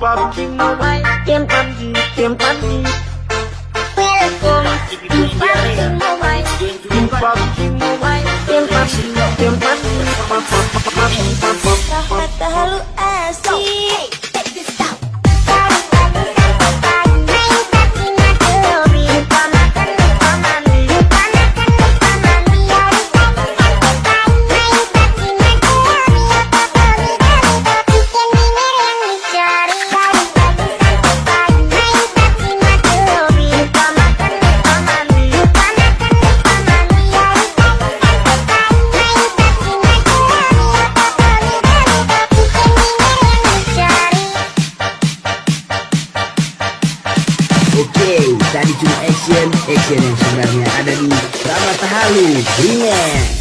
PUBG Mobile, game PUBG, game PUBG. Welcome to PUBG Mobile, game PUBG Mobile, game PUBG, game PUBG. Kata halu asik. Oke, tadi cuma action yang sebenarnya ada di Ramata Halu Remix.